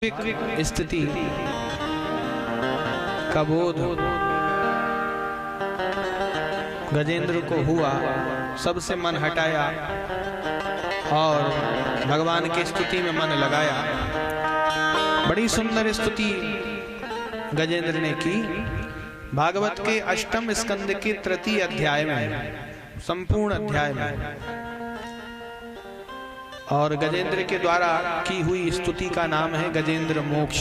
स्थिति का बोध गजेंद्र को हुआ, सबसे मन हटाया और भगवान की स्तुति में मन लगाया। बड़ी सुंदर स्तुति गजेंद्र ने की। भागवत के अष्टम स्कंद के तृतीय अध्याय में, संपूर्ण अध्याय में, और गजेंद्र के द्वारा की हुई स्तुति का नाम है गजेंद्र मोक्ष।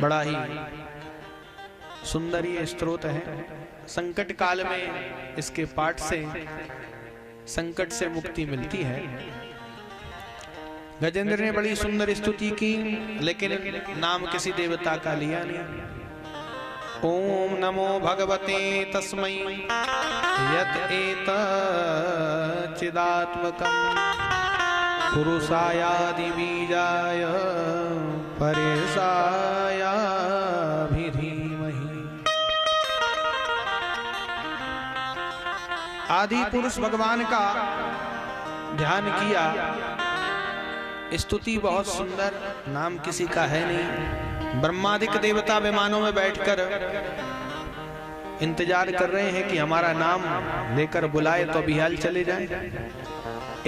बड़ा ही सुंदर ये स्तोत्र है। संकट काल में इसके पाठ से संकट से मुक्ति मिलती है। गजेंद्र ने बड़ी सुंदर स्तुति की, लेकिन नाम किसी देवता का लिया नहीं। ओम नमो भगवते तस्मै यत एतत् चिदात्मकम् पुरुषायादि बीजाय परेशाय धीमहि। आदि पुरुष भगवान का ध्यान किया। स्तुति बहुत सुंदर, नाम किसी का है नहीं। ब्रह्मादिक देवता विमानों में बैठकर इंतजार कर रहे हैं कि हमारा नाम लेकर बुलाए तो बिहाल चले जाए।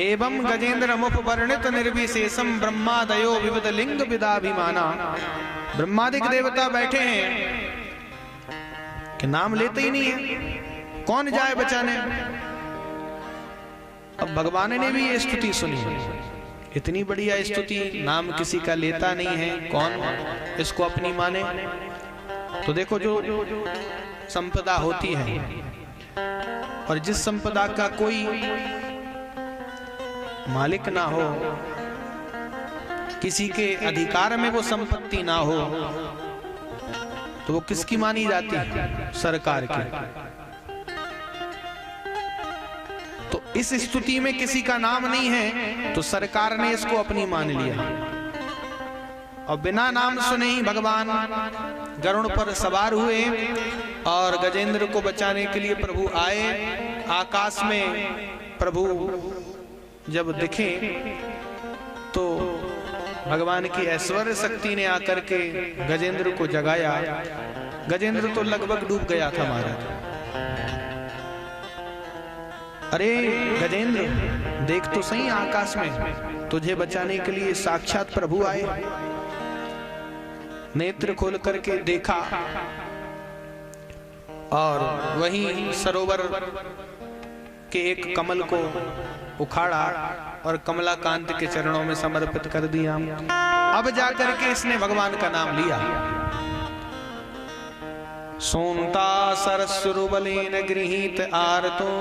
एवं गजेंद्र मुपवर्णित निर्विशेषम ब्रह्मादयो विविध लिंग विदाभिमाना। ब्रह्मादिक देवता बैठे हैं कि नाम लेते ही नहीं है, कौन जाए बचाने। अब भगवान ने भी ये स्तुति सुनी। इतनी बढ़िया स्तुति, नाम किसी का लेता नहीं है, कौन इसको अपनी माने। तो देखो, जो संपदा होती है और जिस संपदा का कोई मालिक ना हो, किसी के अधिकार में वो संपत्ति ना हो, तो वो किसकी मानी जाती है? सरकार की। तो इस स्तुति में किसी का नाम नहीं है, तो सरकार ने इसको अपनी मान लिया। और बिना नाम सुने ही भगवान गरुड़ पर सवार हुए और गजेंद्र को बचाने के लिए प्रभु आए। आकाश में प्रभु जब दिखे तो भगवान की ऐश्वर्य शक्ति ने आकर के गजेंद्र को जगाया। गजेंद्र तो लगभग डूब गया था महाराज। अरे गजेंद्र, देख तो सही, आकाश में तुझे बचाने के लिए साक्षात प्रभु आए। नेत्र खोल करके देखा और वहीं सरोवर के एक कमल को उखाड़ा और कमलाकांत के चरणों में समर्पित कर दिया। अब जाकर के इसने भगवान का नाम लिया। सोंता सरस्वरुबलेन गृहीत आरतो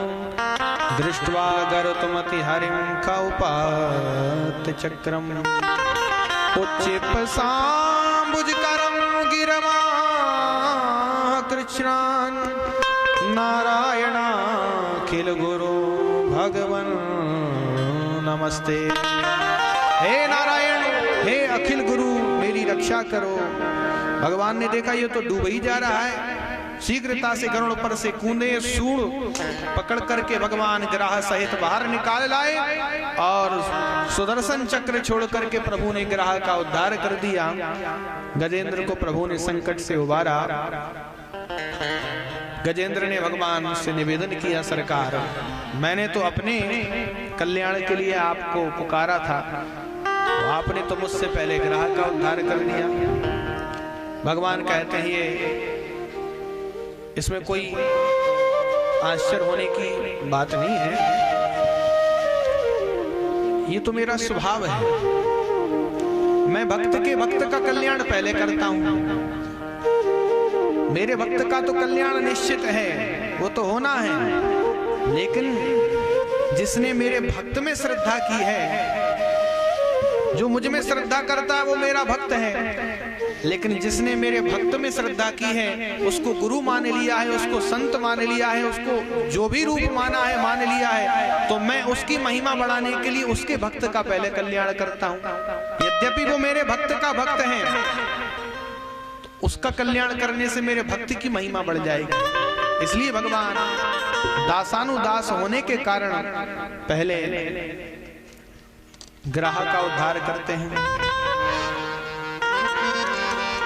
दृष्ट्वा गर्तमति हरिं कौपात चक्रम उच्चेपसाम्बुजकरं गिरमा कृष्णान् नारायणाखिल गुरु भगवन नमस्ते। हे नारायण, हे अखिल गुरु, मेरी रक्षा करो। भगवान ने देखा ये तो डूब ही जा रहा है। शीघ्रता से गरुड़ पर से कूदे, सूंड पकड़ करके भगवान ग्राह सहित बाहर निकाल लाए और सुदर्शन चक्र छोड़ करके प्रभु ने ग्राह का उद्धार कर दिया। गजेंद्र को प्रभु ने संकट से उबारा। गजेंद्र ने भगवान से निवेदन किया, सरकार, मैंने तो अपने कल्याण के लिए आपको पुकारा था, तो आपने तो मुझसे पहले ग्राह का उद्धार कर दिया। भगवान कहते हैं ये इसमें कोई आश्चर्य होने की बात नहीं है, ये तो मेरा स्वभाव है। मैं भक्त का कल्याण पहले करता हूं। मेरे भक्त का तो कल्याण निश्चित है, वो तो होना है। लेकिन जिसने मेरे भक्त में श्रद्धा की है, जो मुझ में श्रद्धा करता है, वो मेरा भक्त है। लेकिन जिसने मेरे भक्त में श्रद्धा की है, उसको गुरु मान लिया है, उसको संत मान लिया है, उसको जो भी रूप माना है मान लिया है, तो मैं उसकी महिमा बढ़ाने के लिए उसके भक्त का पहले कल्याण करता हूं। यद्यपि वो मेरे भक्त का भक्त है, तो उसका कल्याण करने से मेरे भक्त की महिमा बढ़ जाएगी। इसलिए भगवान दासानुदास होने के कारण पहले ग्राह का उद्धार करते हैं।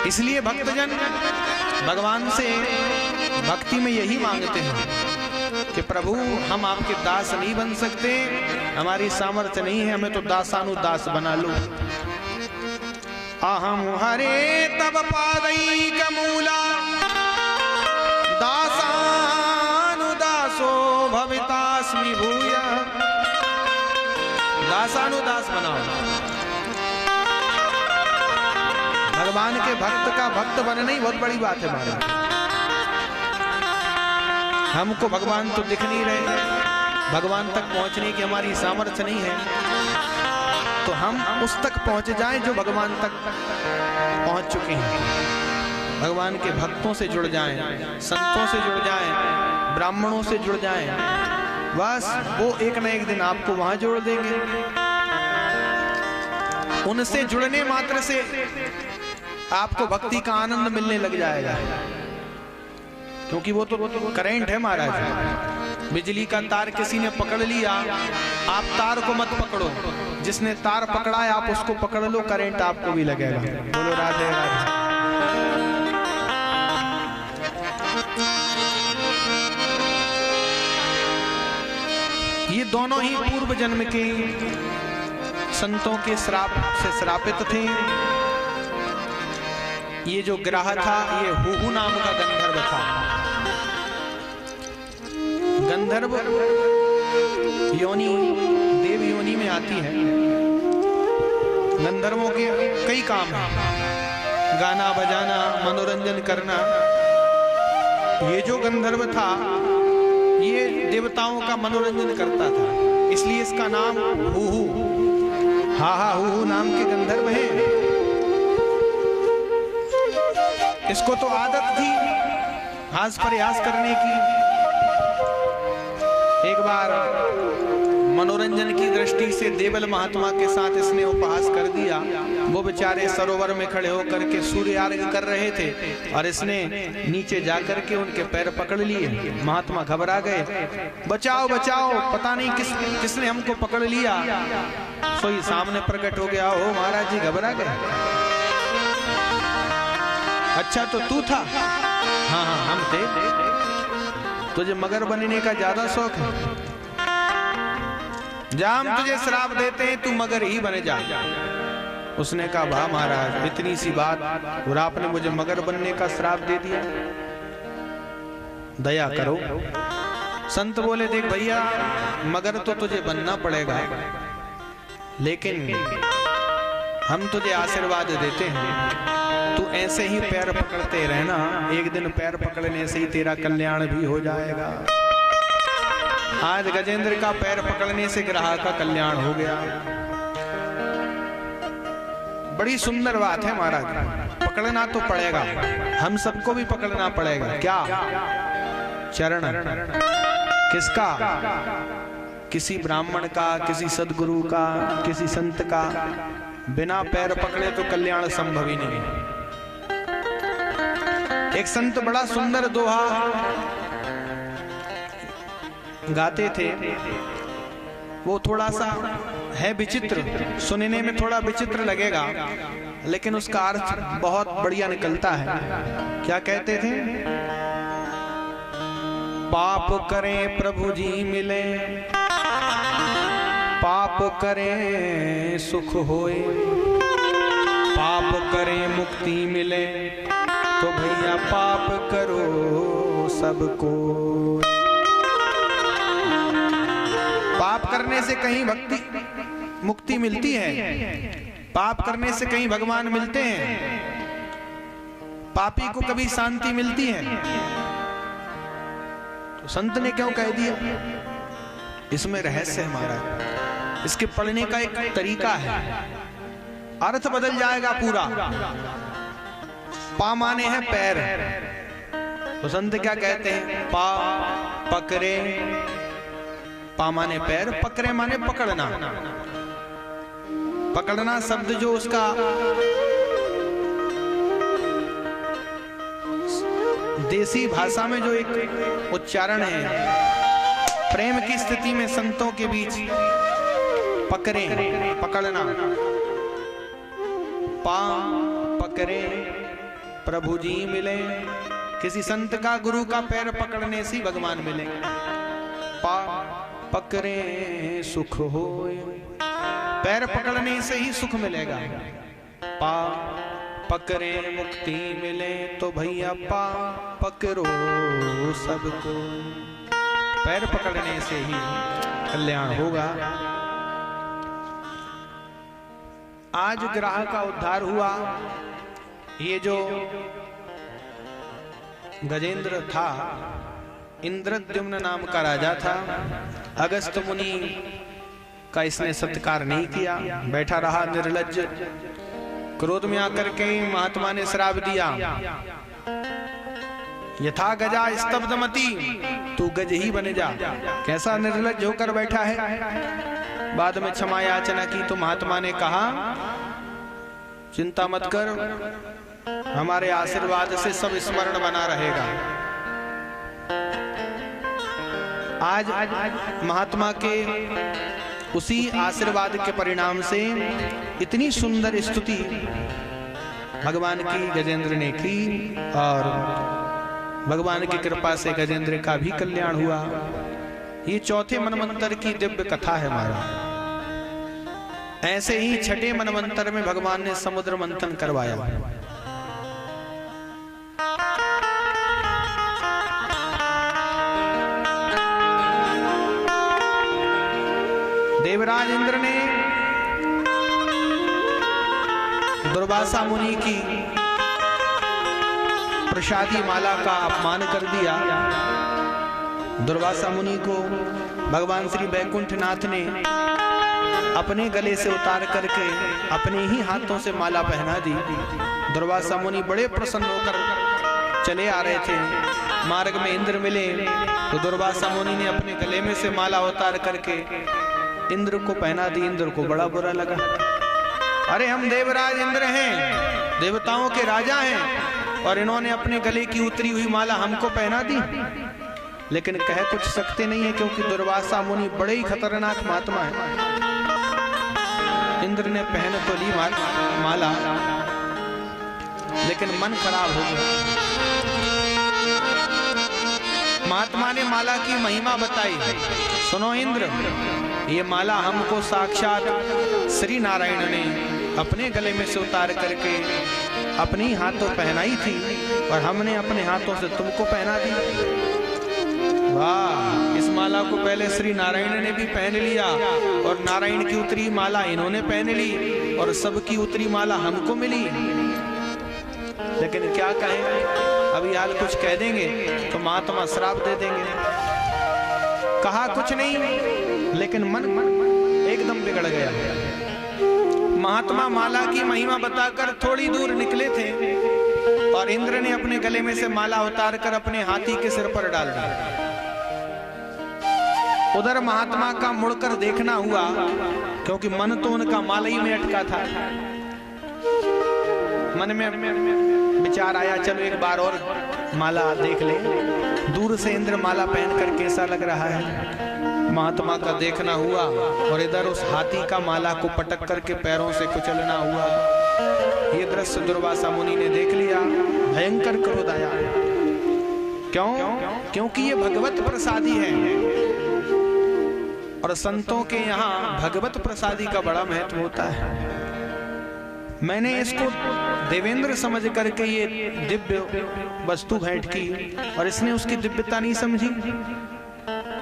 इसलिए भक्तजन भगवान से भक्ति में यही मांगते हैं कि प्रभु हम आपके दास नहीं बन सकते, हमारी सामर्थ्य नहीं है, हमें तो दासानुदास बना लो। अहम हरे तब पादैक मूला दासानुदासो भवितास्मि भूयः। दासानुदास बनाओ। भगवान के भक्त का भक्त बनना ही बहुत बड़ी बात है महाराज। हमको भगवान तो दिख नहीं रहे, भगवान तक पहुंचने की हमारी सामर्थ्य नहीं है, तो हम उस तक पहुंच जाएं जो भगवान तक पहुंच चुके हैं। भगवान के भक्तों से जुड़ जाएं, संतों से जुड़ जाएं, ब्राह्मणों से जुड़ जाएं, बस वो एक न एक दिन आपको वहां जोड़ देंगे। उनसे जुड़ने मात्र से आपको भक्ति का आनंद मिलने लग जाएगा, क्योंकि वो तो करंट है महाराज। बिजली का तार किसी ने पकड़ लिया, आप तार को मत पकड़ो, जिसने तार पकड़ा है आप उसको पकड़ लो, करंट आपको भी लगेगा। बोलो राधे राधे। ये दोनों ही पूर्व जन्म के संतों के श्राप से श्रापित थे। ये जो ग्रह था ये हुहु नाम का गंधर्व था। गंधर्व योनि देव योनि में आती है। गंधर्वों के कई काम हैं, गाना बजाना, मनोरंजन करना। ये जो गंधर्व था ये देवताओं का मनोरंजन करता था, इसलिए इसका नाम हुहु, हा हा हुहु नाम के गंधर्व है। इसको तो आदत थी हास प्रयास करने की। एक बार मनोरंजन की दृष्टि से देवल महात्मा के साथ इसने उपहास कर दिया। वो बेचारे सरोवर में खड़े होकर के सूर्य अर्घ्य कर रहे थे और इसने नीचे जाकर के उनके पैर पकड़ लिए। महात्मा घबरा गए, बचाओ बचाओ, पता नहीं किसने हमको पकड़ लिया। सोई सामने प्रकट हो गया, हो महाराज जी घबरा गए। अच्छा तो तू था? हाँ हाँ हम थे। तुझे मगर बनने का ज्यादा शौक है, जा हम तुझे श्राप देते हैं, तू मगर ही बने जा। उसने कहा वाह महाराज इतनी सी बात और आपने मुझे मगर बनने का श्राप दे दिया, दया करो। संत बोले देख भैया मगर तो तुझे बनना पड़ेगा, लेकिन हम तुझे आशीर्वाद देते हैं, तू ऐसे ही पैर पकड़ते रहना, एक दिन पैर पकड़ने से ही तेरा कल्याण भी हो जाएगा। आज गजेंद्र का पैर पकड़ने से ग्रह का कल्याण हो गया। बड़ी सुंदर बात है महाराज, पकड़ना तो पड़ेगा, हम सबको भी पकड़ना पड़ेगा। क्या? चरण। किसका? किसी ब्राह्मण का, किसी सदगुरु का, किसी संत का। बिना पैर पकड़े तो कल्याण संभव ही नहीं। एक संत बड़ा सुंदर दोहा गाते थे, वो थोड़ा सा है विचित्र, सुनने में थोड़ा विचित्र लगेगा, लेकिन उसका अर्थ बहुत बढ़िया निकलता है। क्या कहते थे? पाप करें प्रभु जी मिले, पाप करें सुख होए, पाप करें मुक्ति मिले, तो भैया पाप करो सबको। पाप करने से कहीं भक्ति मुक्ति मिलती है? पाप करने से कहीं भगवान मिलते हैं? पापी को कभी शांति मिलती है? तो संत ने क्यों कह दिया? इसमें रहस्य है महाराज, इसके पढ़ने का एक तरीका है, अर्थ बदल जाएगा पूरा। पा माने है पैर, तो संत क्या कहते हैं? पा पकड़े, पा माने पैर, पकड़े माने पकड़ना। पकड़ना शब्द जो उसका देसी भाषा में जो एक उच्चारण है, प्रेम की स्थिति में संतों के बीच पकड़े, पकड़ना, पा पकड़े प्रभु जी मिले, किसी संत का गुरु का पैर पकड़ने से भगवान मिले। पा पकड़े सुख होए, पैर पकड़ने से ही सुख मिलेगा। पा पकड़े मुक्ति मिले, तो भैया पा पकड़ो सबको, पैर पकड़ने से ही कल्याण होगा। आज ग्रह का उद्धार हुआ। ये जो गजेंद्र था, इंद्रद्युम्न नाम का राजा था। अगस्त मुनि का इसने सत्कार नहीं किया, बैठा रहा निर्लज्ज। क्रोध में आकर के महात्मा ने श्राप दिया, यथा गजा स्तब्धमति, तू गज ही बने जा। कैसा निर्लज्ज होकर बैठा है। बाद में क्षमा याचना की तो महात्मा ने कहा, चिंता मत कर, हमारे आशीर्वाद से सब स्मरण बना रहेगा। आज महात्मा के उसी आशीर्वाद के परिणाम से इतनी सुंदर स्तुति भगवान की गजेंद्र ने की, और भगवान की कृपा से गजेंद्र का भी कल्याण हुआ। ये चौथे मनवंतर की दिव्य कथा है हमारा। ऐसे ही छठे मनवंतर में भगवान ने समुद्र मंथन करवाया। देवराज इंद्र ने दुर्वासा मुनि की प्रसादी माला का अपमान कर दिया। दुर्वासा मुनि को भगवान श्री बैकुंठनाथ ने अपने गले से उतार करके अपने ही हाथों से माला पहना दी। दुर्वासा मुनि बड़े प्रसन्न होकर चले आ रहे थे। मार्ग में इंद्र मिले तो दुर्वासा मुनि ने अपने गले में से माला उतार करके इंद्र को पहना दी। इंद्र को बड़ा बुरा लगा, अरे हम देवराज इंद्र हैं, देवताओं के राजा हैं, और इन्होंने अपने गले की उतरी हुई माला हमको पहना दी। लेकिन कह कुछ सकते नहीं है, क्योंकि दुर्वासा मुनि बड़े ही खतरनाक महात्मा है। इंद्र ने पहन तो ली माला, लेकिन मन खराब हो गया। महात्मा ने माला की महिमा बताई, सुनो इंद्र, ये माला हमको साक्षात श्री नारायण ने अपने गले में से उतार करके अपने हाथों पहनाई थी, और हमने अपने हाथों से तुमको पहना दी। वाह, इस माला को पहले श्री नारायण ने भी पहन लिया, और नारायण की उतरी माला इन्होंने पहन ली, और सबकी उतरी माला हमको मिली। लेकिन क्या कहें, अभी हाल कुछ कह देंगे तो महात्मा श्राप दे देंगे। कहा कुछ नहीं, लेकिन मन एकदम बिगड़ गया। महात्मा माला की महिमा बताकर थोड़ी दूर निकले थे, और इंद्र ने अपने गले में से माला उतार कर अपने हाथी के सिर पर डाल दी। उधर महात्मा का मुड़कर देखना हुआ, क्योंकि मन तो उनका माला ही में अटका था। मन में विचार आया, चलो एक बार और माला देख ले। दूर से इंद्र माला पहनकर कैसा लग रहा है। महात्मा का देखना हुआ, और इधर उस हाथी का माला को पटक करके पैरों से कुचलना हुआ। ये दृश्य दुर्वासा मुनि ने देख लिया, भयंकर क्रोध आया। क्यों? क्योंकि ये भगवत प्रसादी है, और संतों के यहाँ भगवत प्रसादी का बड़ा महत्व होता है। मैंने इसको देवेंद्र समझ करके ये दिव्य वस्तु भेंट की, और इसने उसकी दिव्यता नहीं समझी।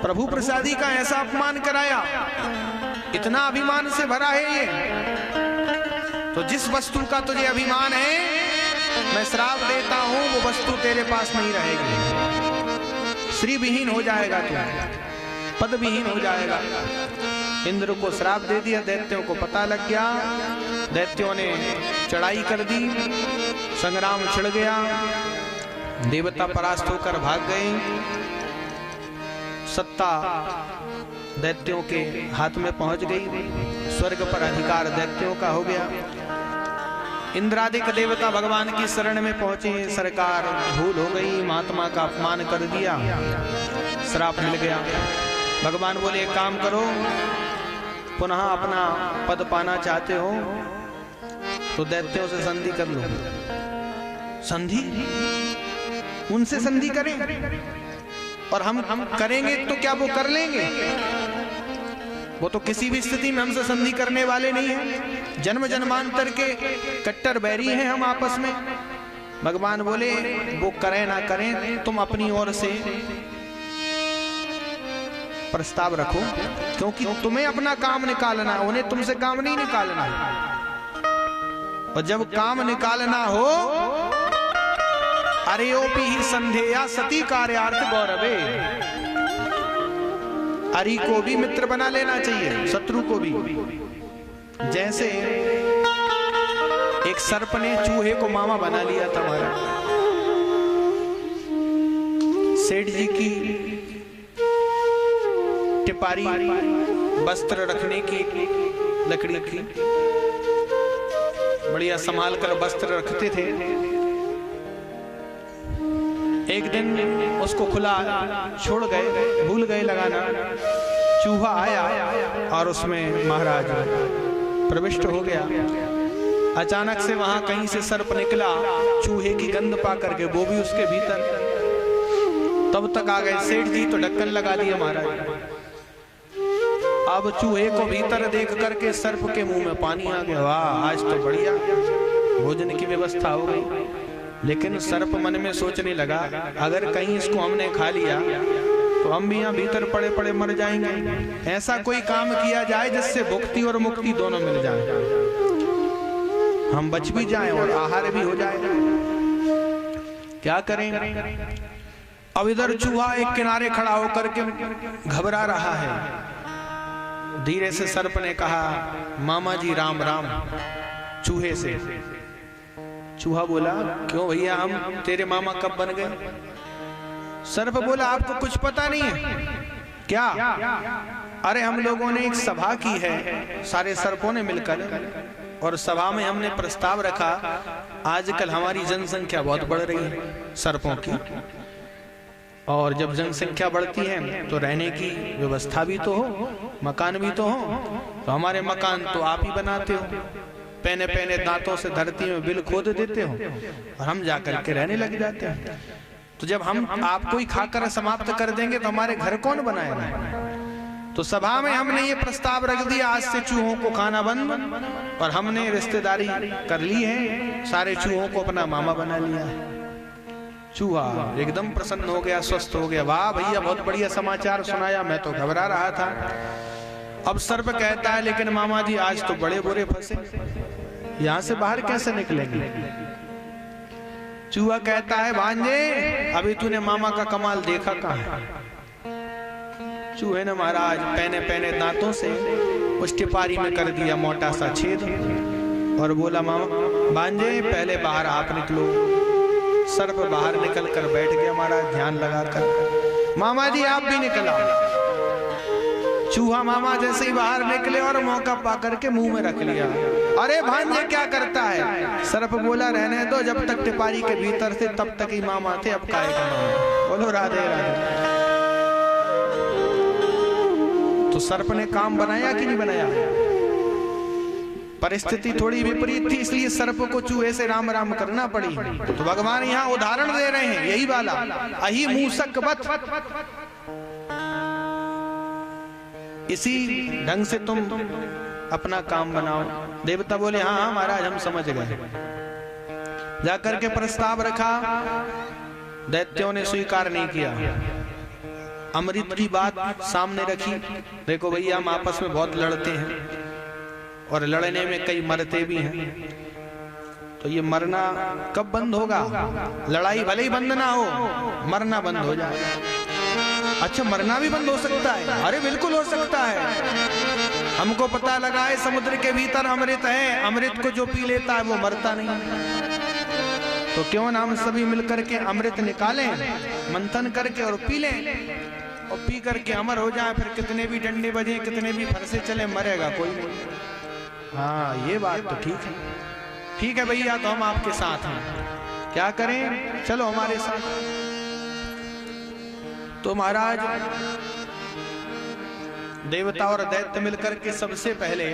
प्रभु प्रसादी का ऐसा अपमान कराया, इतना अभिमान से भरा है ये। तो जिस वस्तु का तुझे अभिमान है, मैं श्राप देता हूं, वो वस्तु तेरे पास नहीं रहेगी। श्री विहीन हो जाएगा तू, पद विहीन हो जाएगा। इंद्र को श्राप दे दिया। दैत्यों को पता लग गया, दैत्यों ने चढ़ाई कर दी, संग्राम छिड़ गया, देवता परास्त होकर भाग गए। सत्ता दैत्यों के हाथ में पहुंच गई, स्वर्ग पर अधिकार दैत्यों का हो गया। इंद्रादिक देवता भगवान की शरण में पहुंचे, सरकार भूल हो गई, महात्मा का अपमान कर दिया, श्राप मिल गया। भगवान बोले एक काम करो, पुनः अपना पद पाना चाहते हो तो दैत्यों से संधि कर लो, संधि, उनसे संधि करें, और हम करेंगे तो क्या वो कर लेंगे? वो तो किसी भी स्थिति में हमसे संधि करने वाले नहीं हैं। जन्म जन्मांतर के कट्टर बैरी हैं हम आपस में। भगवान बोले वो करें ना करें, तुम अपनी ओर से प्रस्ताव रखो, क्योंकि तुम्हें अपना काम निकालना, उन्हें तुमसे काम नहीं निकालना। और जब काम निकालना हो, अरेयोपि ही संधेया सती कार्यार्थ गौरवे, अरि को भी मित्र बना लेना चाहिए, शत्रु को भी। जैसे एक सर्प ने चूहे को मामा बना लिया था महाराज। सेठ जी की टिपारी वस्त्र रखने की लकड़ी की बढ़िया संभाल कर वस्त्र रखते थे। एक दिन उसको खुला छोड़ गए, भूल गए लगाना। चूहा आया और उसमें महाराज प्रविष्ट हो गया। अचानक से वहां कहीं से सर्प निकला, चूहे की गंध पा करके वो भी उसके भीतर। तब तक आ गए सेठ जी, तो ढक्कन लगा दिया महाराज। अब चूहे को भीतर देख करके सर्प के मुंह में पानी आ गया। वाह, आज तो बढ़िया भोजन की व्यवस्था हो गई। लेकिन सर्प मन में सोचने लगा, अगर कहीं इसको हमने खा लिया तो हम भी यहाँ भीतर पड़े पड़े मर जाएंगे। ऐसा कोई काम किया जाए जिससे भुक्ति और मुक्ति दोनों मिल जाए, हम बच भी जाएं और आहार भी हो जाए। क्या करें? अब इधर चूहा एक किनारे खड़ा होकर के घबरा रहा है। धीरे से सर्प ने कहा, मामा जी राम राम, चूहे से। चूहा बोला, क्यों भैया, हम तेरे मामा कब बन गए? सर्प बोला, आपको कुछ पता नहीं है क्या? अरे हम लोगों ने एक सभा की है, सारे सर्पों ने मिलकर, और सभा में हमने प्रस्ताव रखा, आजकल हमारी जनसंख्या बहुत बढ़ रही है सर्पों की, और जब जनसंख्या बढ़ती है तो रहने की व्यवस्था भी तो हो, मकान भी तो हो। तो हमारे मकान तो आप ही बनाते हो, पहने पहने दांतों से धरती में बिल खोद देते हो, और हम जाकर के रहने लग जाते हैं। तो जब हम आपको ही खाकर समाप्त कर देंगे तो हमारे घर कौन बनाएगा? तो सभा में हमने ये प्रस्ताव रख दिया, आज से चूहों को खाना बंद, और हमने रिश्तेदारी कर ली है, सारे चूहों को अपना मामा बना लिया है। चूहा एकदम प्रसन्न हो गया, स्वस्थ हो गया। वाह भैया, बहुत बढ़िया समाचार सुनाया, मैं तो घबरा रहा था। अब सर्प कहता है, लेकिन मामा जी आज तो बड़े बुरे फंसे, यहां से बाहर कैसे निकलेंगे? चूहा कहता है, भांजे अभी तूने मामा का कमाल देखा कहां? चूहे ने महाराज पहने पहने दांतों से उस टिपारी में कर दिया मोटा सा छेद, और बोला, मामा भांजे पहले बाहर आप निकलो। सर्प बाहर निकल कर बैठ गया महाराज, ध्यान लगाकर। मामा जी आप भी निकला। चूहा मामा जैसे ही बाहर निकले और मौका पाकर के मुंह में रख लिया। अरे भांजे क्या करता है? सर्प बोला, रहने दो, जब तक टिपारी के भीतर थे तब तक ही मामा थे, अब काहे का मामा? बोलो राधे राधे। तो सर्प ने काम बनाया कि नहीं बनाया? परिस्थिति थोड़ी विपरीत थी, इसलिए सर्प को चूहे से राम राम करना पड़ी। तो भगवान यहाँ उदाहरण दे रहे हैं यही वाला, अहि मूसक वत। इसी ढंग से तुम अपना काम बनाओ। देवता बोले, हाँ हाँ महाराज हम समझ गए। जाकर के प्रस्ताव रखा, दैत्यों ने स्वीकार नहीं किया। अमृत की बात सामने रखी, देखो भैया हम आपस में बहुत लड़ते हैं और लड़ने में कई मरते भी हैं, तो ये मरना कब बंद होगा? लड़ाई भले ही बंद ना हो, मरना बंद हो जाए। अच्छा, मरना भी बंद हो सकता है? अरे बिल्कुल हो सकता है। हमको पता लगा है समुद्र के भीतर अमृत है, अमृत को जो पी लेता है वो मरता नहीं। तो क्यों ना हम सभी मिलकर के अमृत निकालें, मंथन करके और पी लें, और पी करके अमर हो जाए। फिर कितने भी डंडे बजे, कितने भी फरसे चले, मरेगा कोई नहीं। हाँ ये बात तो ठीक है। ठीक है भैया, तो हम आपके साथ हैं, क्या करें? चलो हमारे साथ। तो महाराज देवता और दैत्य मिलकर के सबसे पहले